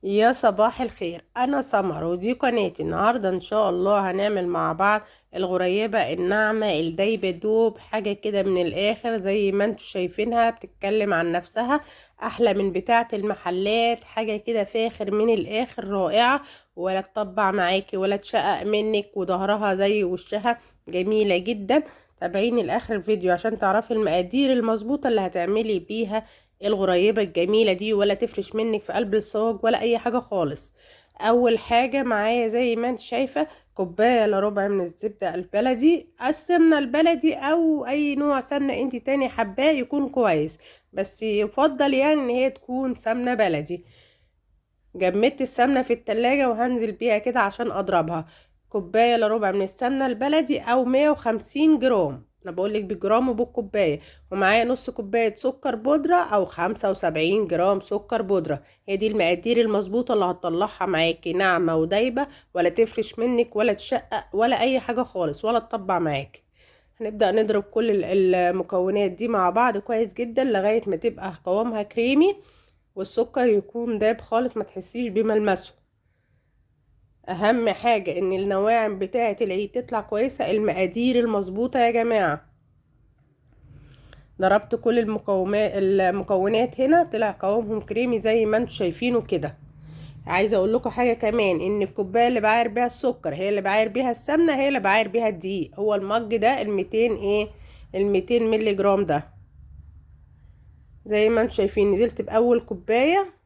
يا صباح الخير، انا سمر ودي قناتي. النهارده ان شاء الله هنعمل مع بعض الغريبه الناعمه الدايبه دوب، حاجه كده من الاخر زي ما انتوا شايفينها بتتكلم عن نفسها، احلى من بتاعه المحلات. حاجه كده فاخر من الاخر، رائعه، ولا تطبع معاكي ولا تشقق منك، وظهرها زي وشها، جميله جدا. تابعيني لاخر الفيديو عشان تعرفي المقادير المظبوطه اللي هتعملي بيها الغريبة الجميلة دي، ولا تفرش منك في قلب الصاج ولا اي حاجة خالص. اول حاجة معايا زي ما انت شايفة كوباية الا ربع من الزبدة البلدي، السمنة البلدي او اي نوع سمنة انت تاني حباه يكون كويس، بس يفضل يعني ان هي تكون سمنة بلدي. جمدت السمنة في التلاجة وهنزل بيها كده عشان اضربها. كوباية الا ربع من السمنة البلدي او 150 جرام، انا بقولك بالجرام وبالكوباية. ومعايا نص كوباية سكر بودرة او 75 جرام سكر بودرة. هي دي المقادير المظبوطة اللي هتطلعها معاكي ناعمة ودايبة، ولا تفرش منك ولا تشقق ولا اي حاجة خالص ولا تطبع معاكي. هنبدأ نضرب كل المكونات دي مع بعض كويس جدا لغاية ما تبقى قوامها كريمي، والسكر يكون داب خالص ما تحسيش بملمسه. اهم حاجة ان النواعم بتاعة العيد تطلع كويسة، المقادير المظبوطة يا جماعة. ضربت كل المكونات هنا، طلع قوامهم كريمي زي ما انتم شايفينه كده. عايزه اقول لكم حاجه كمان، ان الكوبايه اللي بعاير بيها السكر هي اللي بعاير بيها السمنه هي اللي بعاير بيها الدقيق. هو المج ده ال200 مللي جرام ده. زي ما انتم شايفين نزلت باول كوبايه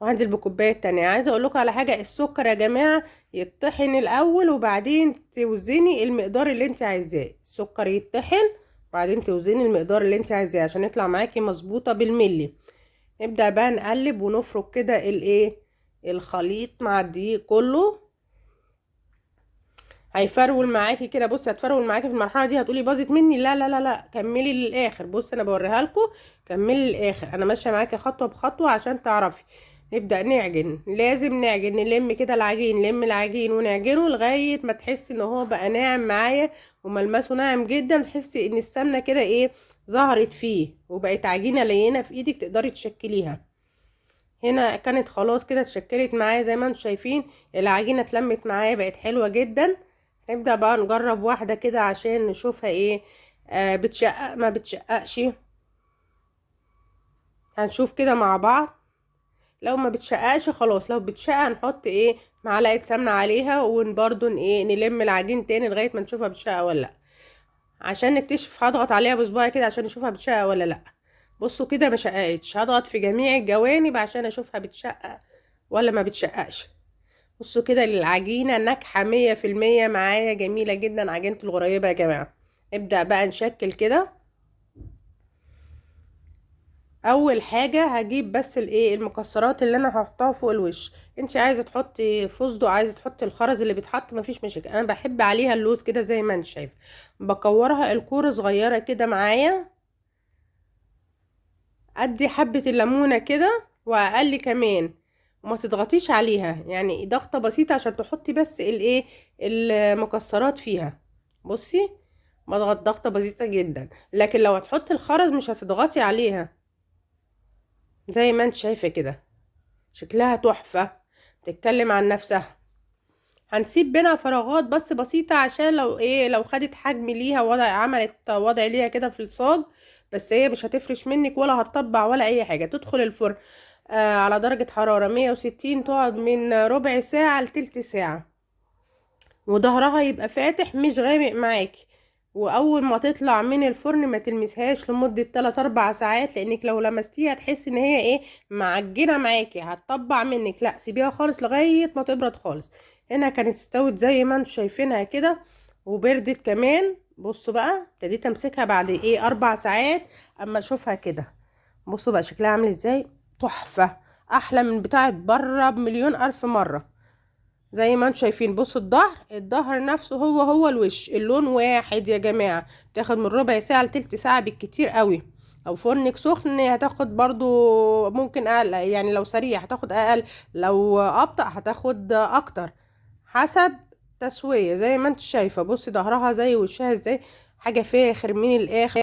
وهنزل بكوبايه تانية. عايزه اقول لكم على حاجه، السكر يا جماعه يتطحن الاول وبعدين توزني المقدار اللي انت عايزاه. السكر يتطحن وبعدين توزني المقدار اللي انت عايزاه عشان يطلع معاكي مظبوطه بالملي. نبدا بقى نقلب ونفرك كده الخليط مع الدقيق كله. هيفرول معاكي كده، بصي هتفرول معاكي في المرحله دي، هتقولي باظت مني. لا لا لا لا، كملي للاخر. بصي انا بوريها لكم، كملي للاخر، انا ماشيه معاكي خطوه بخطوه عشان تعرفي. نبدا نعجن، لازم نعجن، نلم كده العجين، نلم العجين ونعجنه لغايه ما تحسي ان هو بقى ناعم معايا وملمسه ناعم جدا. تحسي ان السمنه كده ظهرت فيه وبقت عجينه لينه في ايدك تقدري تشكليها. هنا كانت خلاص كده اتشكلت معايا زي ما انتم شايفين، العجينه اتلمت معايا بقت حلوه جدا. نبدأ بقى نجرب واحدة كده عشان نشوفها بتشقق ما بتشققش. هنشوف كده مع بعض. لو ما بتشققش خلاص، لو بتشقق نحط معلقة سمنة عليها، وبرضو نلم العجين تاني لغاية ما نشوفها بتشقق ولا لا. عشان نكتشف هضغط عليها بصباعي كده عشان نشوفها بتشقق ولا لا. بصوا كده ما شققتش، هضغط في جميع الجوانب عشان اشوفها بتشقق ولا ما بتشققش. بصوا كده العجينة ناجحة 100% معايا، جميلة جدا عجينة الغريبة يا جماعة. نبدأ بقى نشكل كده. اول حاجة هجيب بس المكسرات اللي انا هحطها فوق الوش. انت عايزة تحطي فستق، عايزة تحطي الخرز اللي بيتحط، مفيش مشاكل. انا بحب عليها اللوز كده زي ما انت شايف. بكورها الكورة صغيرة كده معايا، ادي حبة الليمونة كده واقل كمان. وما تضغطيش عليها، يعني ضغطة بسيطة عشان تحطي بس المكسرات فيها. بصي بضغط ضغطة بسيطة جدا، لكن لو هتحطي الخرز مش هتضغطي عليها. زي ما انت شايفة كده شكلها تحفة، تتكلم عن نفسها. هنسيب بينها فراغات بس بسيطة عشان لو خدت حجم ليها، عملت وضع ليها كده في الصاج. بس هي مش هتفرش منك ولا هتطبع ولا اي حاجة. تدخل الفرن على درجة حرارة 160، تقعد من ربع ساعة لتلت ساعة، وظهرها يبقى فاتح مش غامق معاكي. واول ما تطلع من الفرن ما تلمسهاش لمدة 3 4 ساعات، لانك لو لمستيها تحسي ان هي معجنة معاكي، هتطبع منك. لا سيبيها خالص لغاية ما تبرد خالص. هنا كانت استوت زي ما انتم شايفينها كده، وبردت كمان. بصوا بقى ابتديت امسكها بعد 4 ساعات اما اشوفها كده. بصوا بقى شكلها عامل ازاي، تحفة، احلى من بتاعت بره بمليون الف مرة. زي ما انتم شايفين، بصوا الظهر نفسه هو الوش، اللون واحد يا جماعة. بتاخد من ربع ساعة لتلت ساعة بالكتير قوي. او فرنك سخن هتاخد برضو ممكن اقل، يعني لو سريع هتاخد اقل، لو ابطأ هتاخد اكتر، حسب تسوية. زي ما انت شايفة، بصي ظهرها زي وشها ازاي، حاجة فاخر من الاخر.